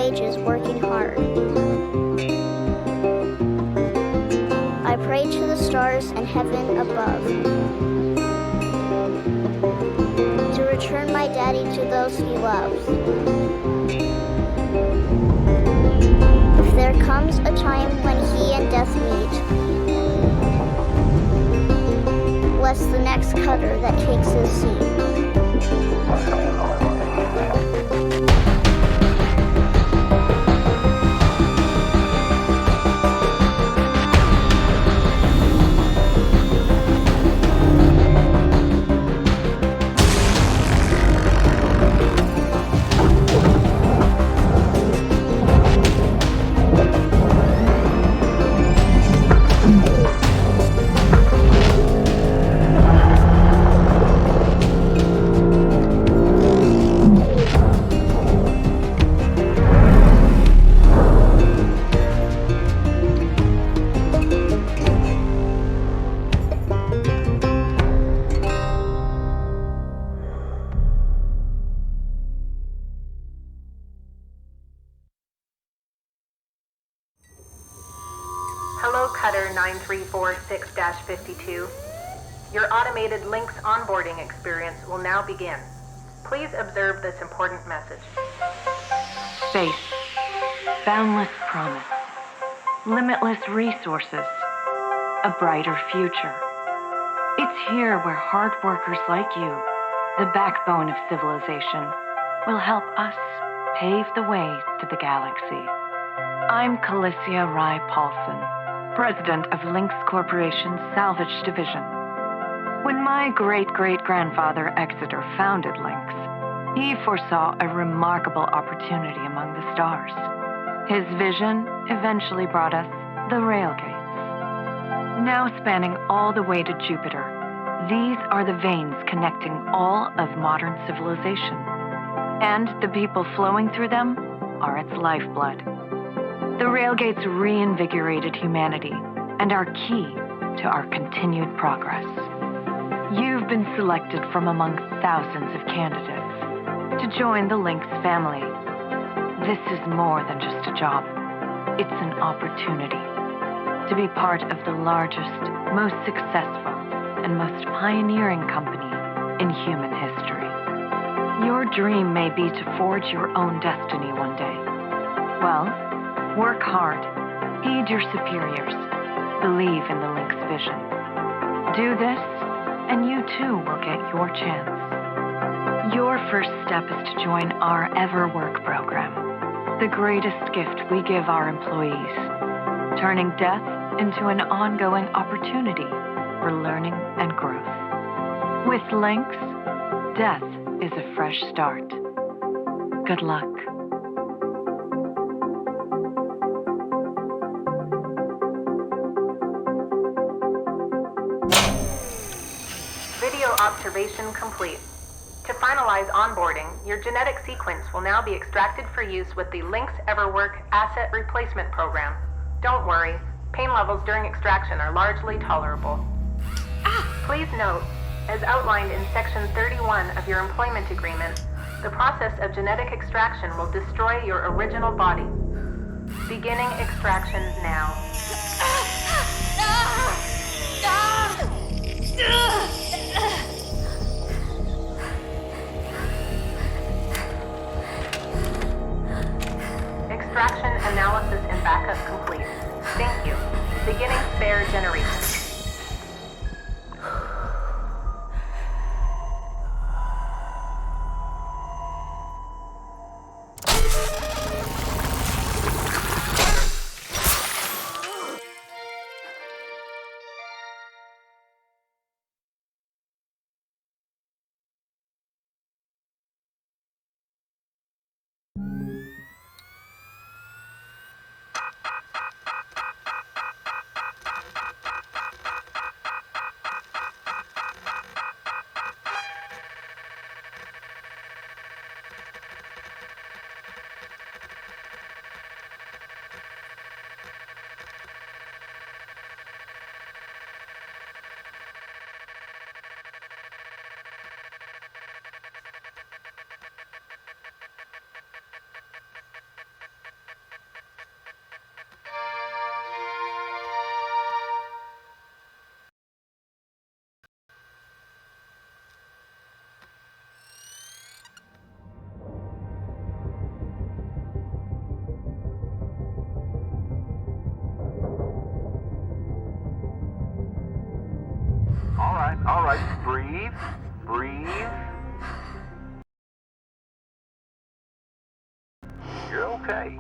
ages working hard. I pray to the stars and heaven above to return my daddy to those he loves. If there comes a time when he and death meet, bless the next cutter that takes his seat. Hello, Cutter 9346-52. Your automated Lynx onboarding experience will now begin. Please observe this important message. Space. Boundless promise. Limitless resources. A brighter future. It's here where hard workers like you, the backbone of civilization, will help us pave the way to the galaxy. I'm Calicia Rye Paulson, president of Lynx Corporation's Salvage Division. When my great-great-grandfather Exeter founded Lynx, he foresaw a remarkable opportunity among the stars. His vision eventually brought us the railgates. Now spanning all the way to Jupiter, these are the veins connecting all of modern civilization. And the people flowing through them are its lifeblood. The railgates reinvigorated humanity and are key to our continued progress. You've been selected from among thousands of candidates to join the Lynx family. This is more than just a job. It's an opportunity to be part of the largest, most successful, and most pioneering company in human history. Your dream may be to forge your own destiny one day. Well, work hard, heed your superiors, believe in the Lynx vision. Do this, and you too will get your chance. Your first step is to join our Ever Work program, the greatest gift we give our employees, turning death into an ongoing opportunity for learning and growth. With Lynx, death is a fresh start. Good luck. Video observation complete. To finalize onboarding, your genetic sequence will now be extracted for use with the Lynx EverWork Asset Replacement Program. Don't worry, pain levels during extraction are largely tolerable. Please note, as outlined in Section 31 of your employment agreement, the process of genetic extraction will destroy your original body. Beginning extraction now. Extraction analysis and backup complete. Thank you. Beginning spare generation. right. Breathe. Breathe. You're okay.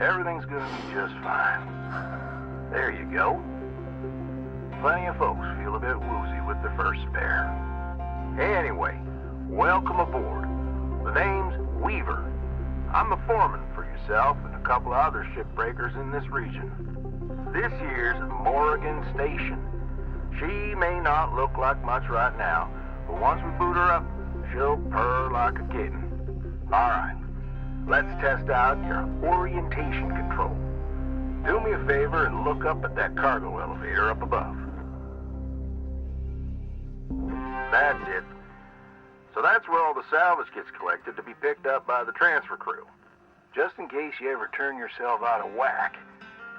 Everything's gonna be just fine. There you go. Plenty of folks feel a bit woozy with their first spare. Anyway, welcome aboard. The name's Weaver. I'm the foreman for yourself and a couple of other shipbreakers in this region. This year's Morrigan Station. She may not look like much right now, but once we boot her up, she'll purr like a kitten. All right, let's test out your orientation control. Do me a favor and look up at that cargo elevator up above. That's it. So that's where all the salvage gets collected to be picked up by the transfer crew. Just in case you ever turn yourself out of whack,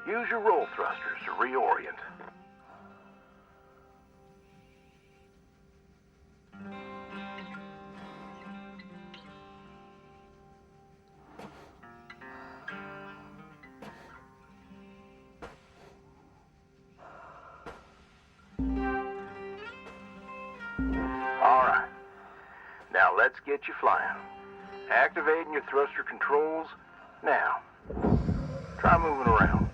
use your roll thrusters to reorient. All right. Now let's get you flying. Activating your thruster controls now. Try moving around.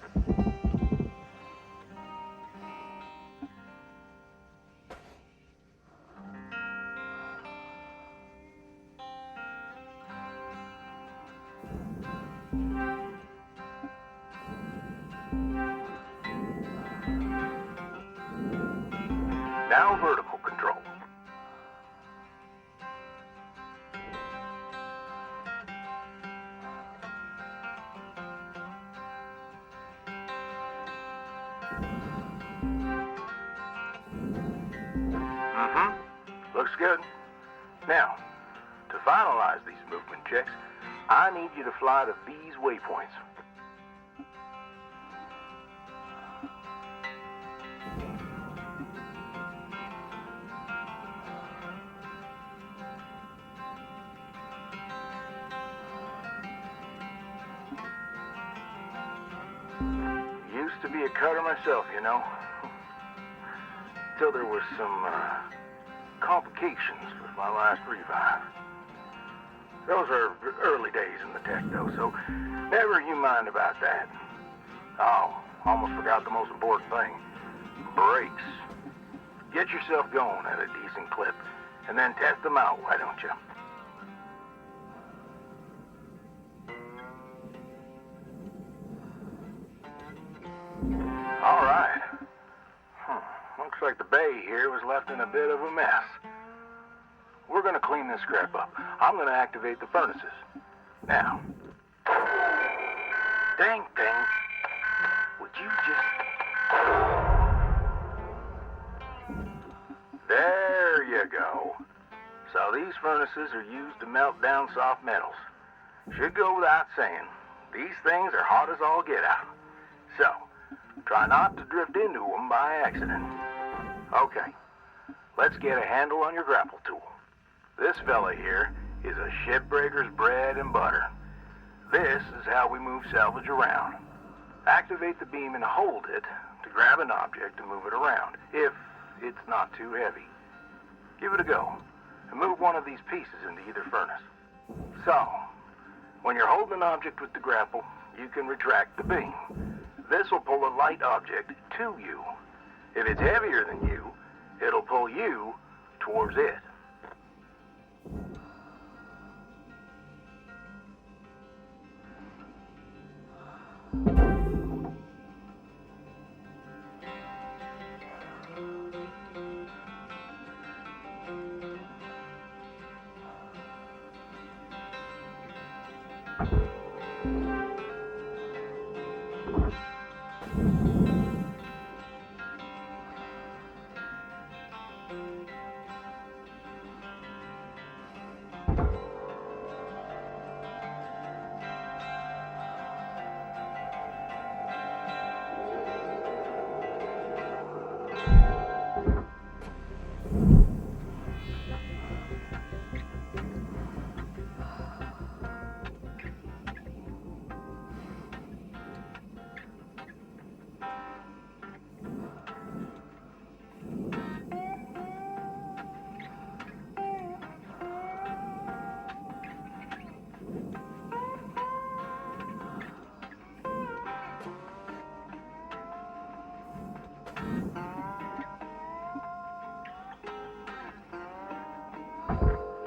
Now vertical control. Looks good. Now, to finalize these movement checks, I need you to fly to these waypoints. Used to be a cutter myself, you know. Till there was some complications with my last revive. Those are early days in the tech, though, so never you mind about that. Oh, almost forgot the most important thing. Brakes. Get yourself going at a decent clip, and then test them out, why don't you? All right. Looks like the bay here was left in a bit of a mess. We're gonna clean this scrap up. I'm gonna activate the furnaces. Now. Dang thing. Would you just... There you go. So these furnaces are used to melt down soft metals. Should go without saying, these things are hot as all get out. So, try not to drift into them by accident. Okay, let's get a handle on your grapple tool. This fella here is a shipbreaker's bread and butter. This is how we move salvage around. Activate the beam and hold it to grab an object and move it around, if it's not too heavy. Give it a go, and move one of these pieces into either furnace. So, when you're holding an object with the grapple, you can retract the beam. This will pull a light object to you. If it's heavier than you, it'll pull you towards it.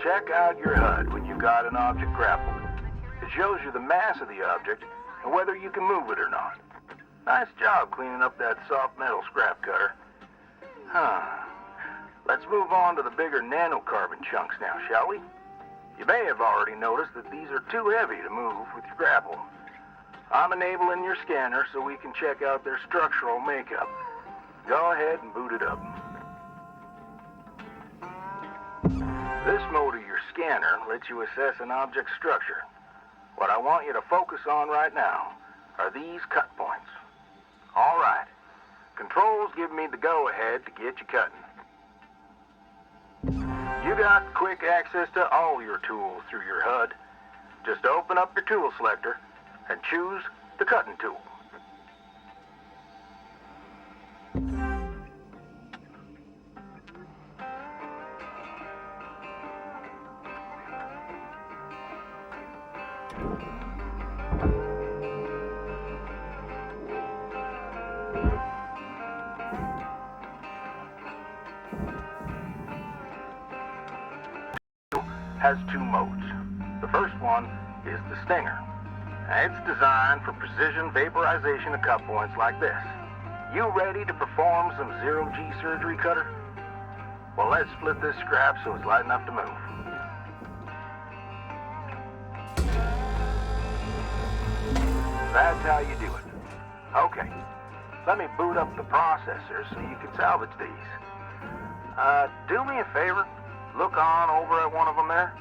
Check out your HUD when you've got an object grappled. It shows you the mass of the object and whether you can move it or not. Nice job cleaning up that soft metal scrap cutter. Let's move on to the bigger nanocarbon chunks now, shall we? You may have already noticed that these are too heavy to move with your grapple. I'm enabling your scanner so we can check out their structural makeup. Go ahead and boot it up. This mode of your scanner lets you assess an object's structure. What I want you to focus on right now are these cut points. All right. Controls give me the go-ahead to get you cutting. You got quick access to all your tools through your HUD. Just open up your tool selector and choose the cutting tool. Has two modes. The first one is the Stinger. It's designed for precision vaporization of cut points like this. You ready to perform some zero-G surgery, Cutter? Well, let's split this scrap so it's light enough to move. That's how you do it. Okay, let me boot up the processor so you can salvage these. Do me a favor. Look on over at one of them there.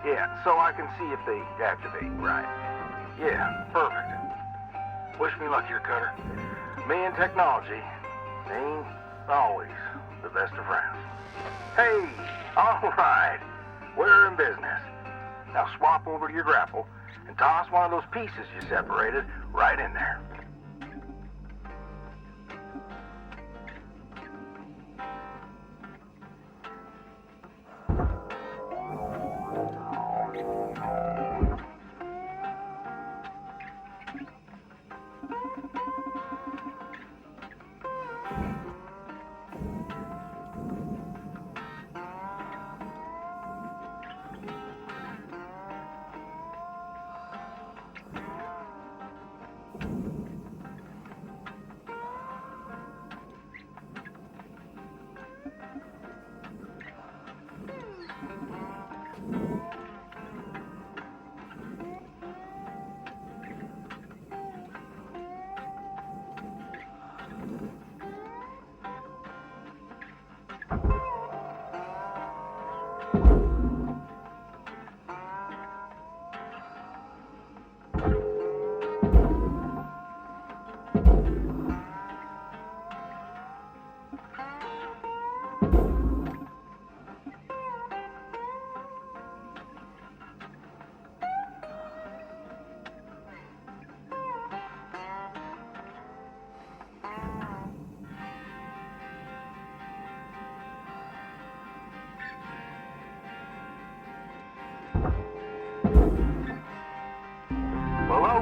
Yeah, so I can see if they activate right. Yeah, perfect. Wish me luck here, Cutter. Me and technology ain't always the best of friends. Hey, all right. We're in business. Now swap over to your grapple and toss one of those pieces you separated right in there.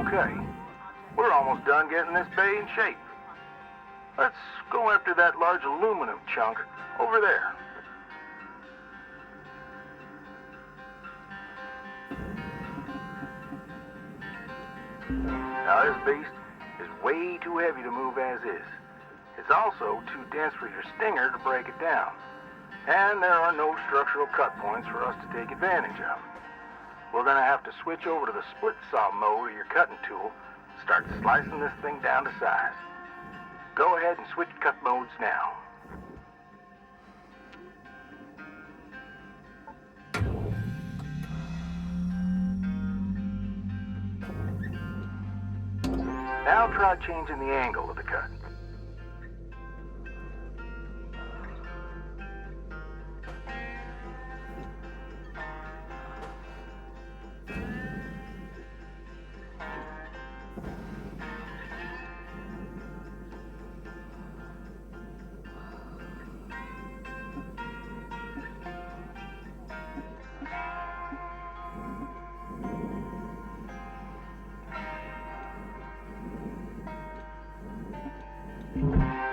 Okay, we're almost done getting this bay in shape. Let's go after that large aluminum chunk over there. Now this beast is way too heavy to move as is. It's also too dense for your Stinger to break it down. And there are no structural cut points for us to take advantage of. We're going to have to switch over to the split saw mode of your cutting tool, start slicing this thing down to size. Go ahead and switch cut modes now. Now try changing the angle of the cut.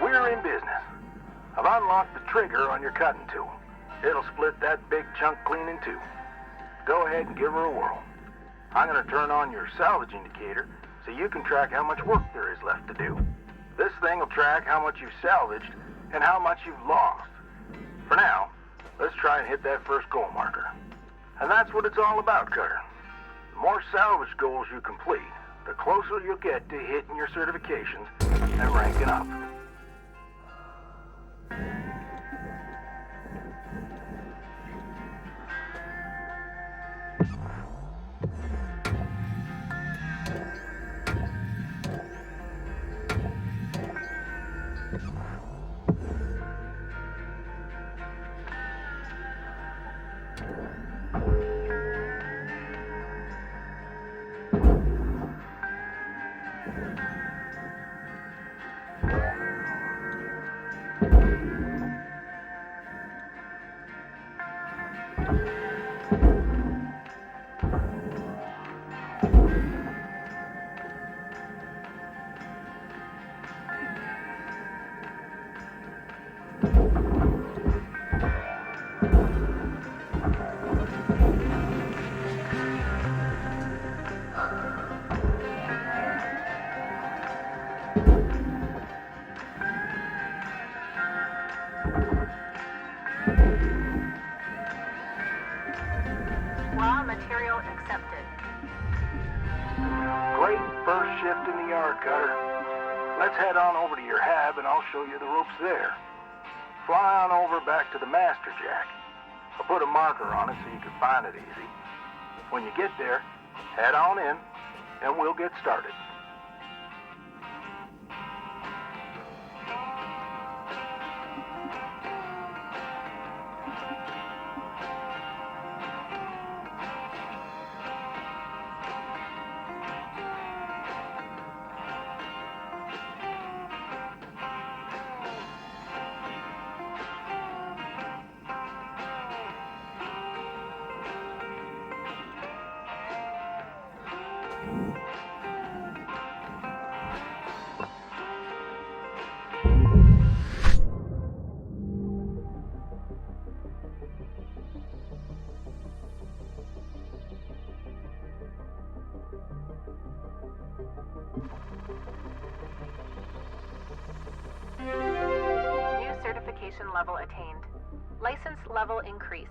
We're in business. I've unlocked the trigger on your cutting tool. It'll split that big chunk clean in two. go ahead and give her a whirl. I'm going to turn on your salvage indicator so you can track how much work there is left to do. This thing will track how much you've salvaged and how much you've lost. For now, let's try and hit that first goal marker. And that's what it's all about, Cutter. The more salvage goals you complete, the closer you'll get to hitting your certifications and ranking up. Raw material accepted. Great first shift in the yard, Cutter. Let's head on over to your hab and I'll show you the ropes there. Fly on over back to the master jack. I'll put a marker on it so you can find it easy. When you get there, head on in and we'll get started. New certification level attained. License level increased.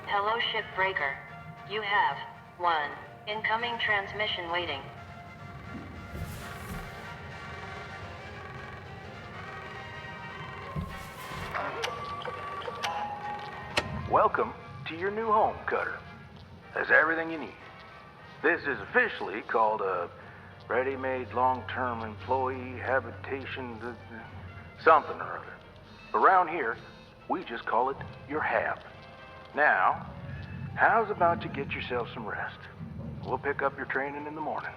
Hello, Shipbreaker. You have one incoming transmission waiting. Welcome to your new home, Cutter. There's everything you need. This is officially called a ready-made long-term employee habitation something or other. Around here, we just call it your hab. Now, how's about you get yourself some rest? We'll pick up your training in the morning.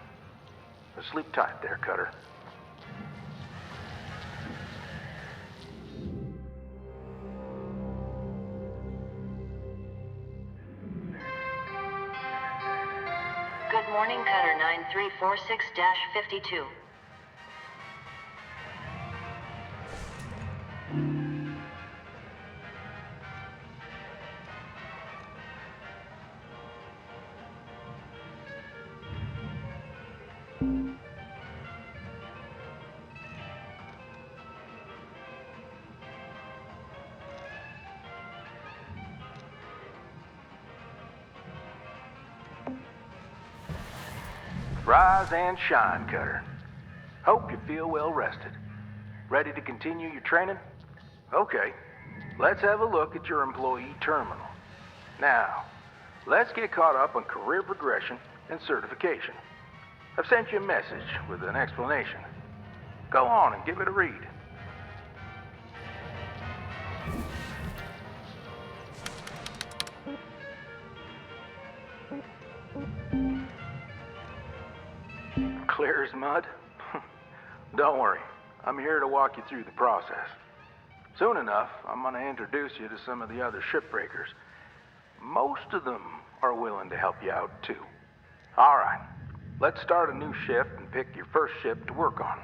Sleep tight there, Cutter. Good morning, Cutter 9346-52. Rise and shine, Cutter. Hope you feel well rested. Ready to continue your training? Okay, let's have a look at your employee terminal. Now, let's get caught up on career progression and certification. I've sent you a message with an explanation. Go on and give it a read. Clear as mud? Don't worry, I'm here to walk you through the process. Soon enough, I'm going to introduce you to some of the other shipbreakers. Most of them are willing to help you out, too. All right, let's start a new shift and pick your first ship to work on.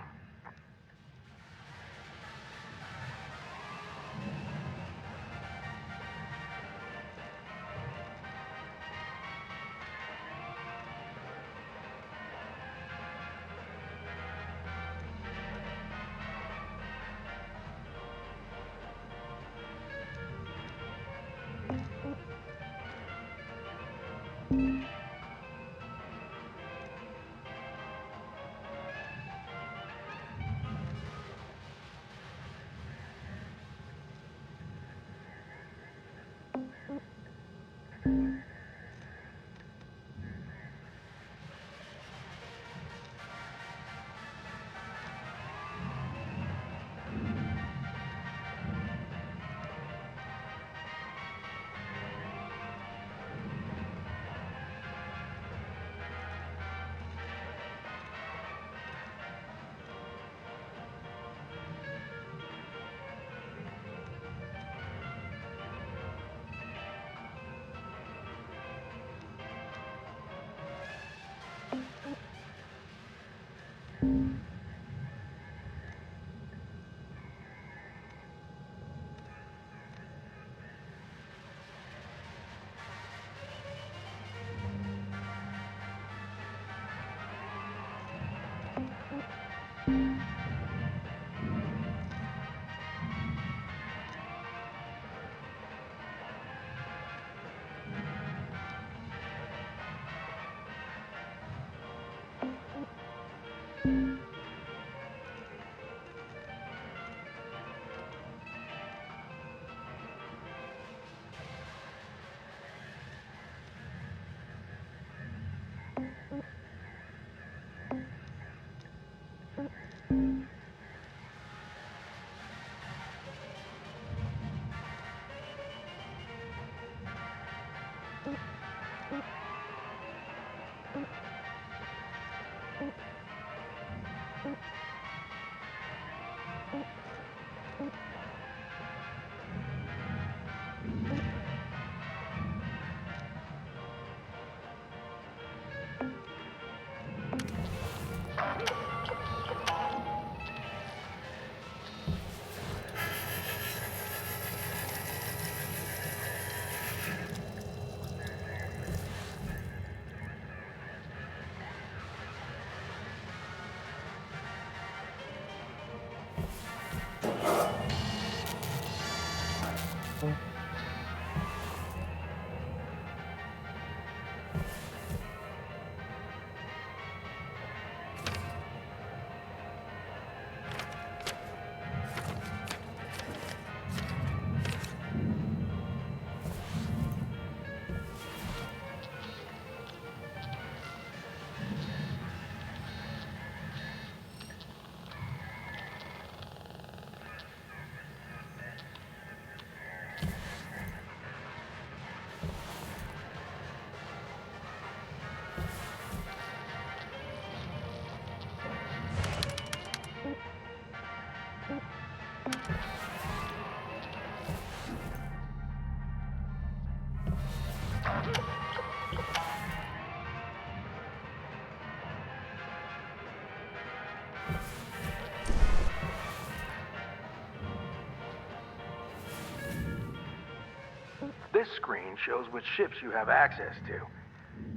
This screen shows which ships you have access to.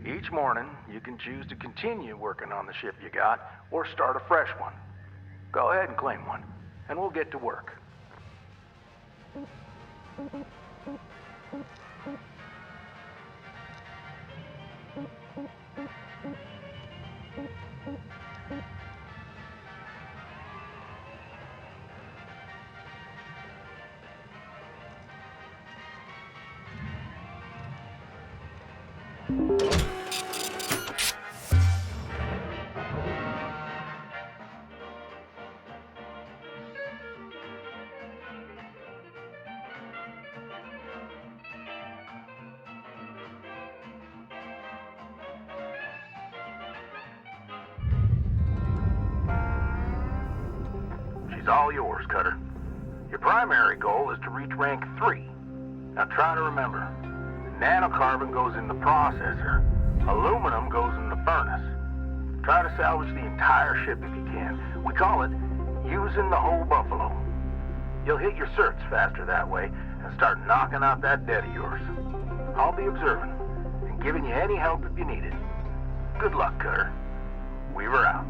Each morning, you can choose to continue working on the ship you got or start a fresh one. Go ahead and claim one, and we'll get to work. She's all yours, Cutter. Your primary goal is to reach rank 3. Now try to remember, Nanocarbon goes in the processor. Aluminum goes in the furnace. Try to salvage the entire ship if you can. We call it using the whole buffalo. You'll hit your certs faster that way and start knocking out that debt of yours. I'll be observing and giving you any help if you need it. Good luck, Cutter. Weaver out.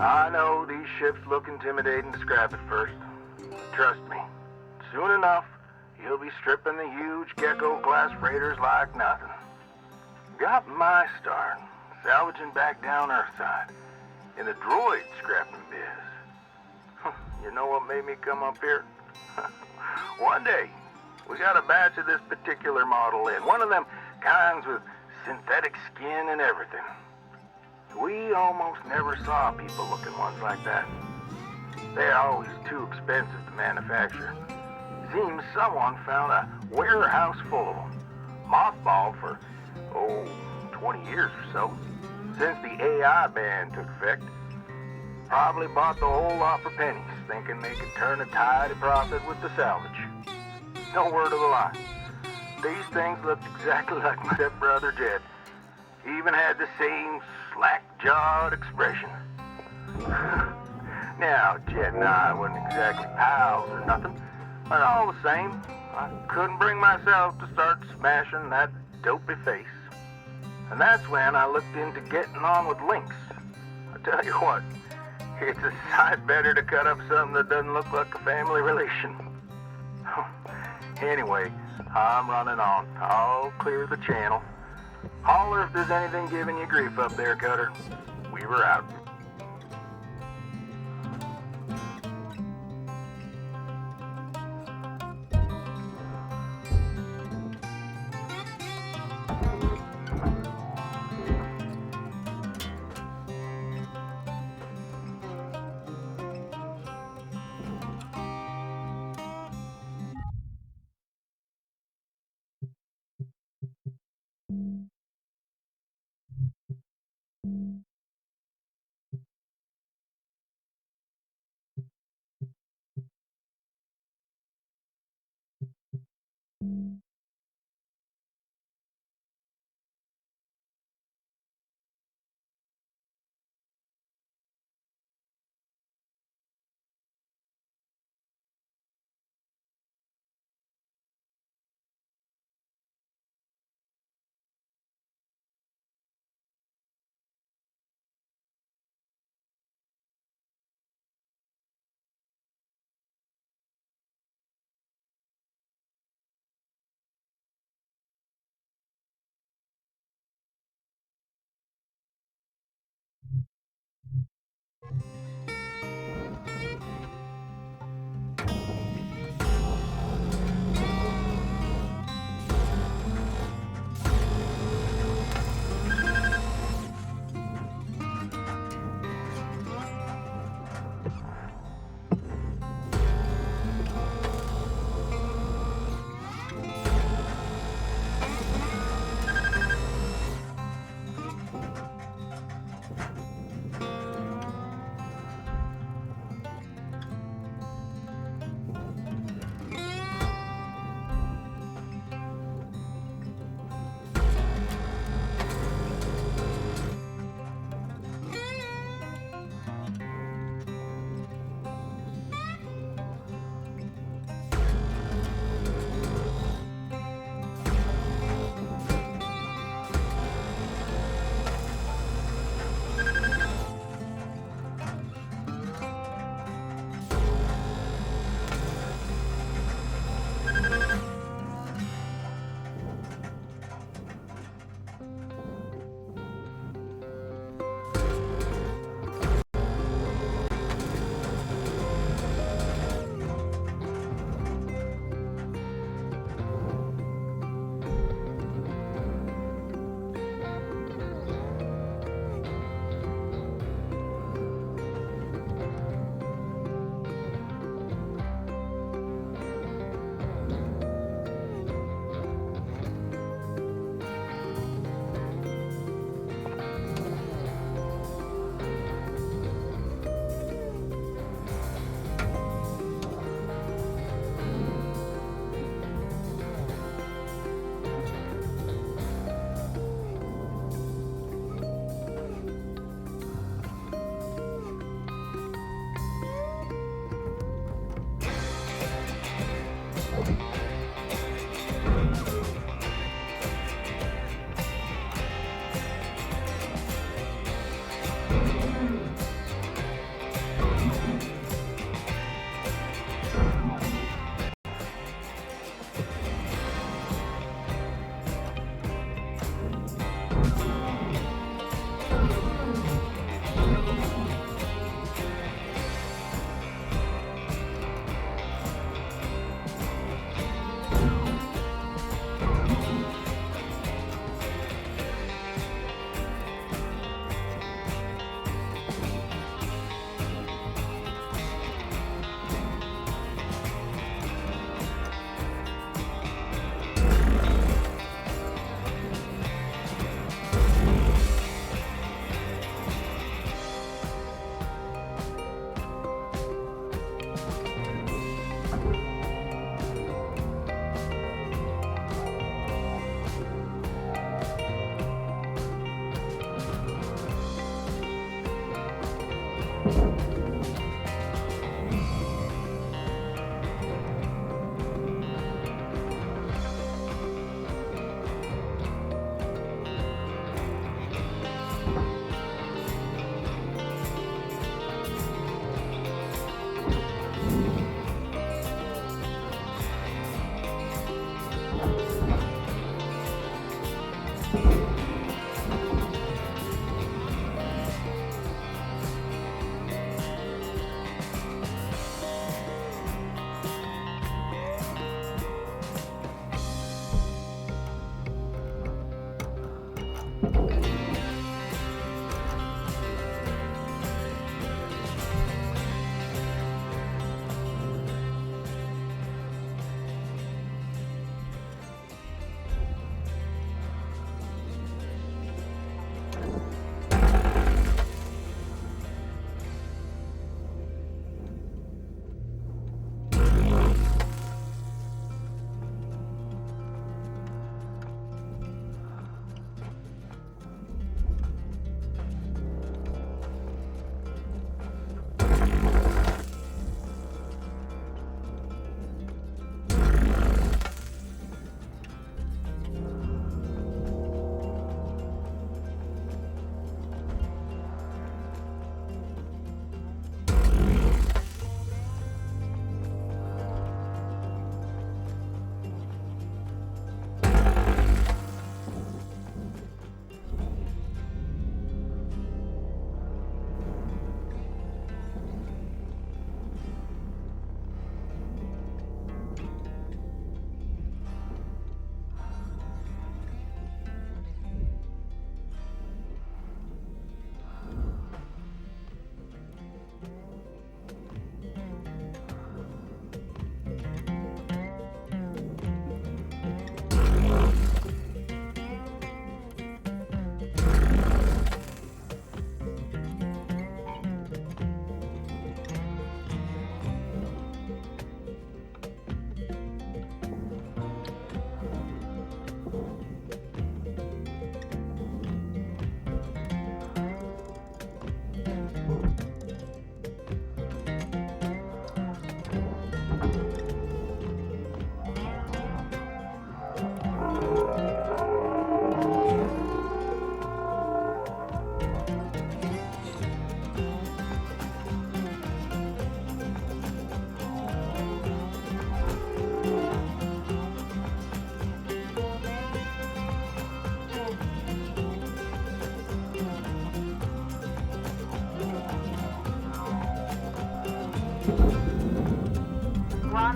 I know these ships look intimidating to scrap at first. Trust me, soon enough, you'll be stripping the huge Gecko-class freighters like nothing. Got my start, salvaging back down Earthside, in the droid scrapping biz. You know what made me come up here? One day, we got a batch of this particular model in, one of them kinds with synthetic skin and everything. We almost never saw people-looking ones like that. They're always too expensive to manufacture. Seems someone found a warehouse full of them, mothballed for, 20 years or so, since the AI ban took effect. Probably bought the whole lot for pennies, thinking they could turn a tide of profit with the salvage. No word of a lie. These things looked exactly like my stepbrother Jed. He even had the same slack-jawed expression. Now, Jed and I wasn't exactly pals or nothing, but all the same, I couldn't bring myself to start smashing that dopey face. And that's when I looked into getting on with Lynx. I tell you what, it's a sight better to cut up something that doesn't look like a family relation. Anyway, I'm running on. I'll clear the channel. Holler if there's anything giving you grief up there, Cutter. Weaver out.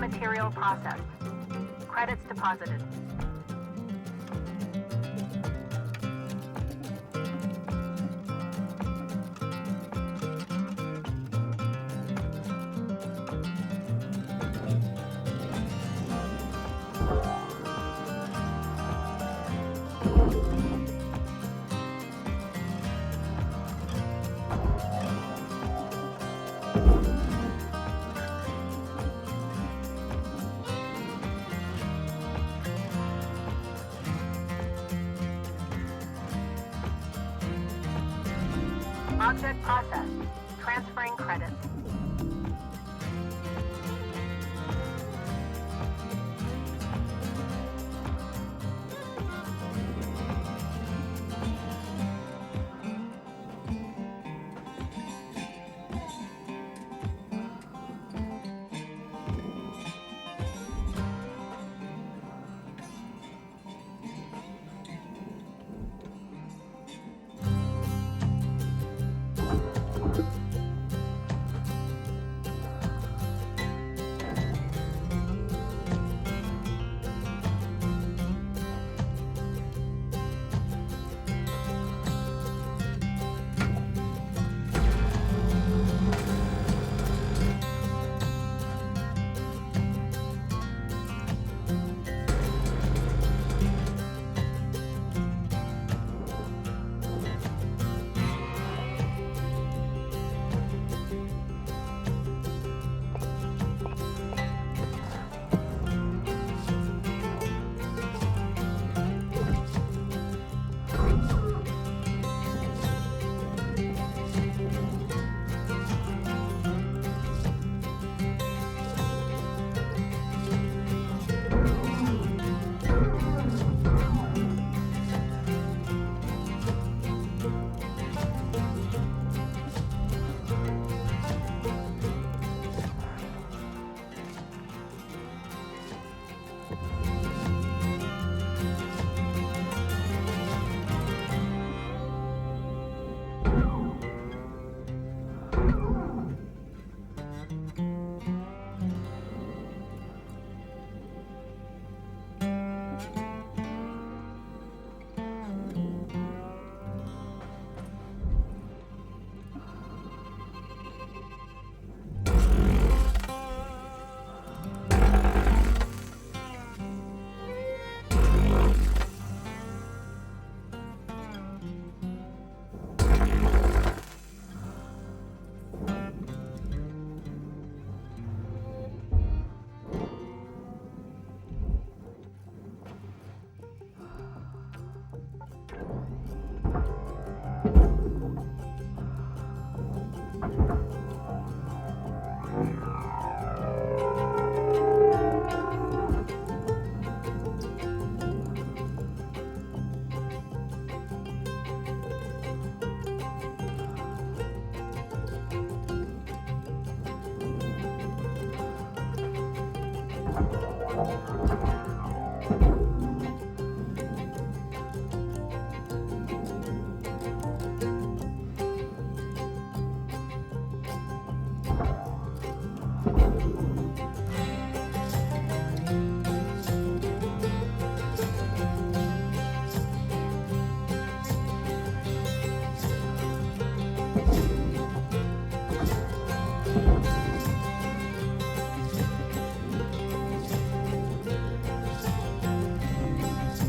material processed. Credits deposited. Object processed. Transferring credits.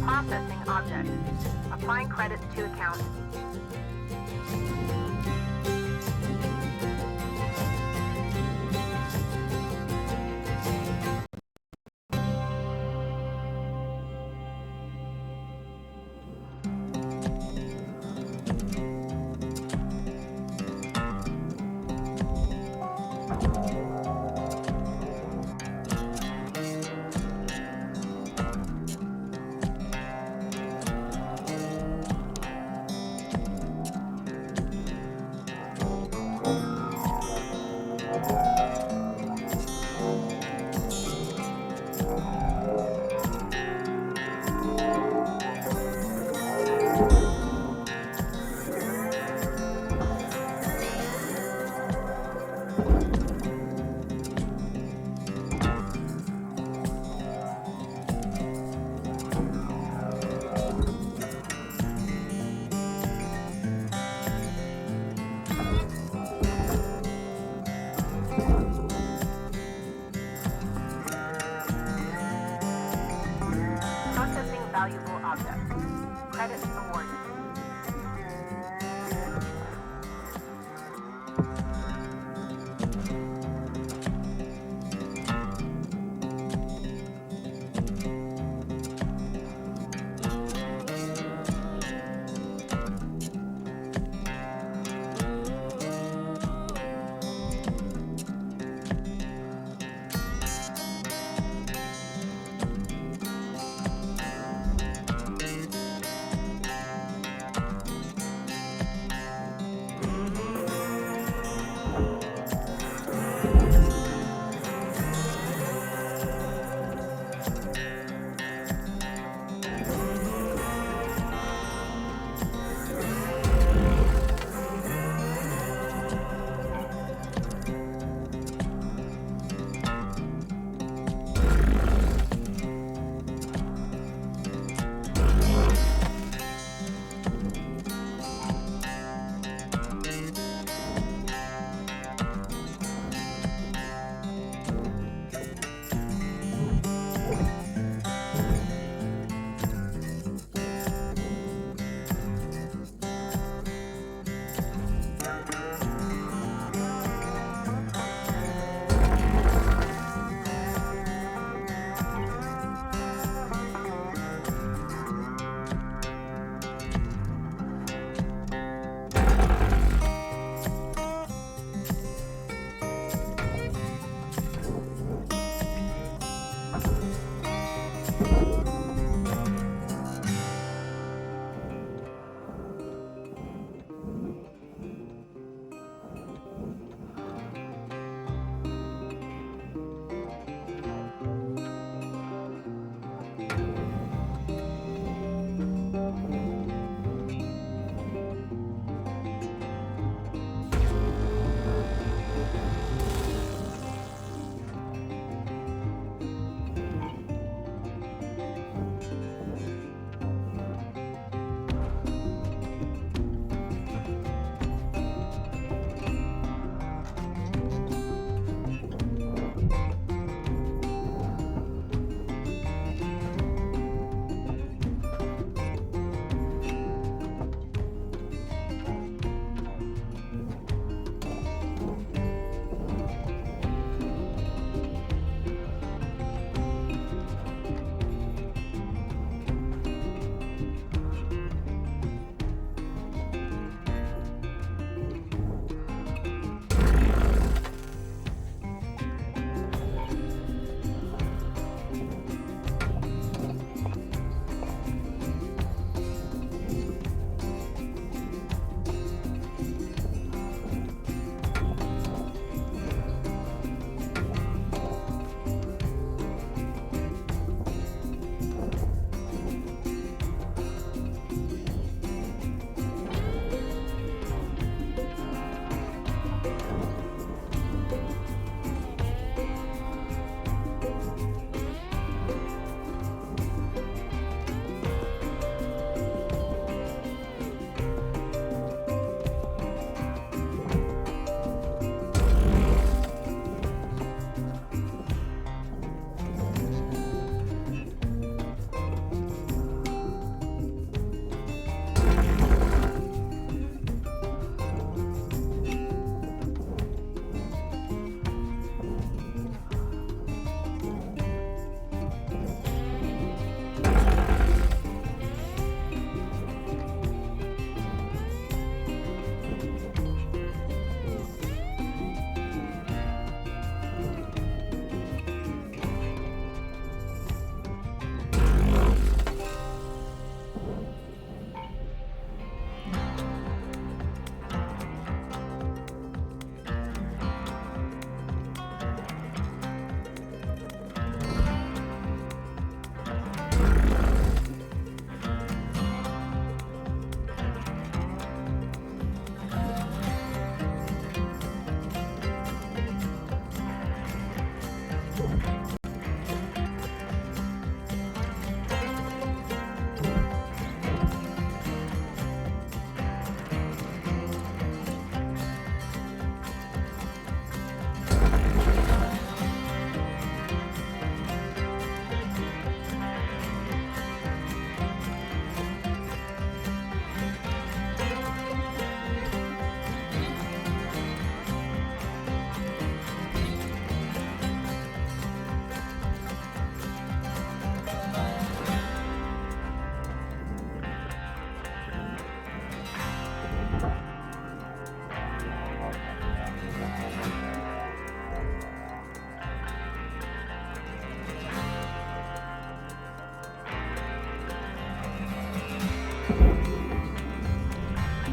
Processing object. Applying credits to account.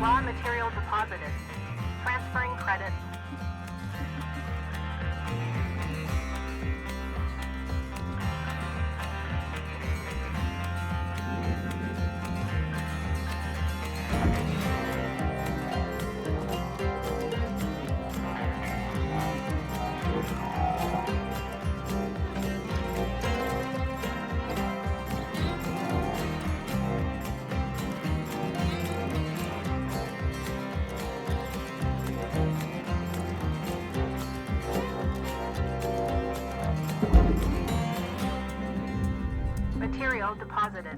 Raw material deposited. Transferring credit. Material deposited.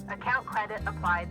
Account credit applied.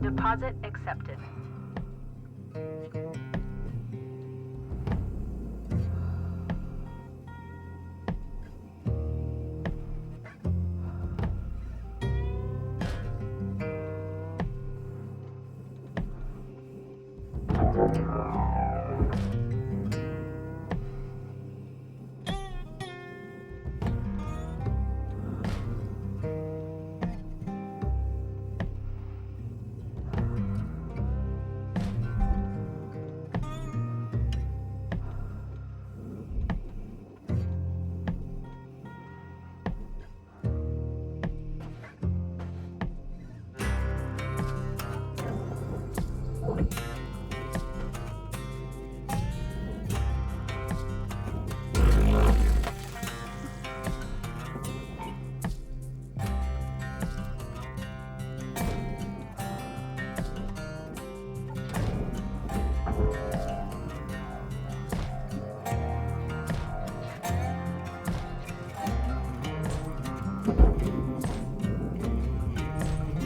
Deposit accepted.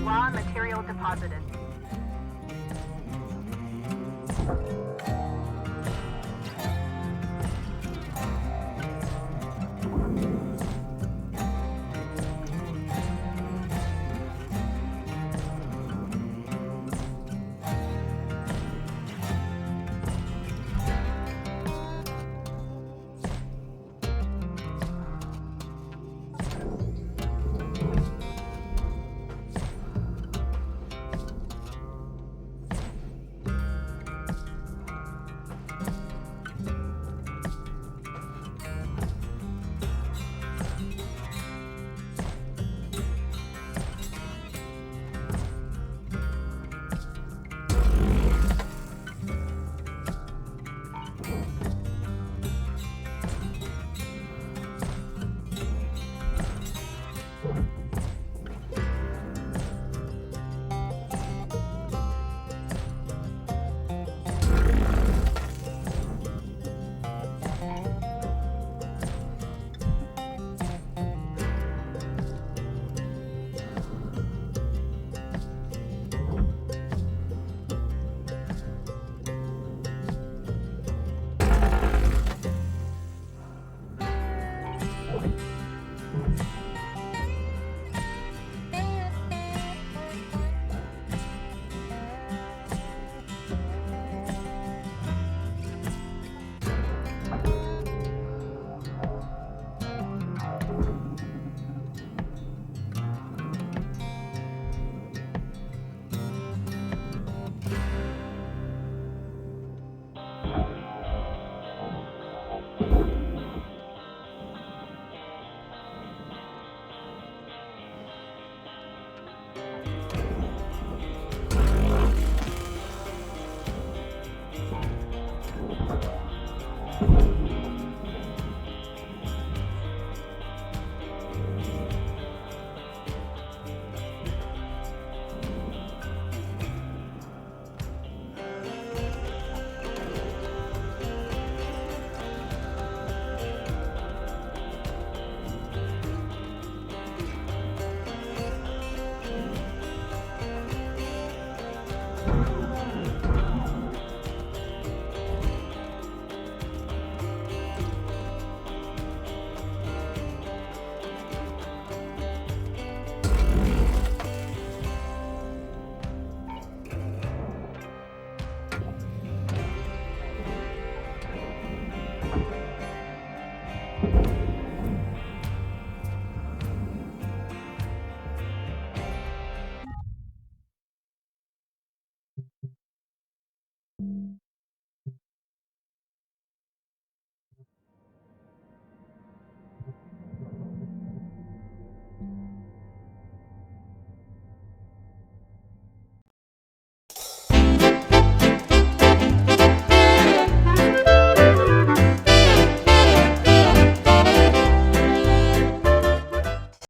Raw material deposited.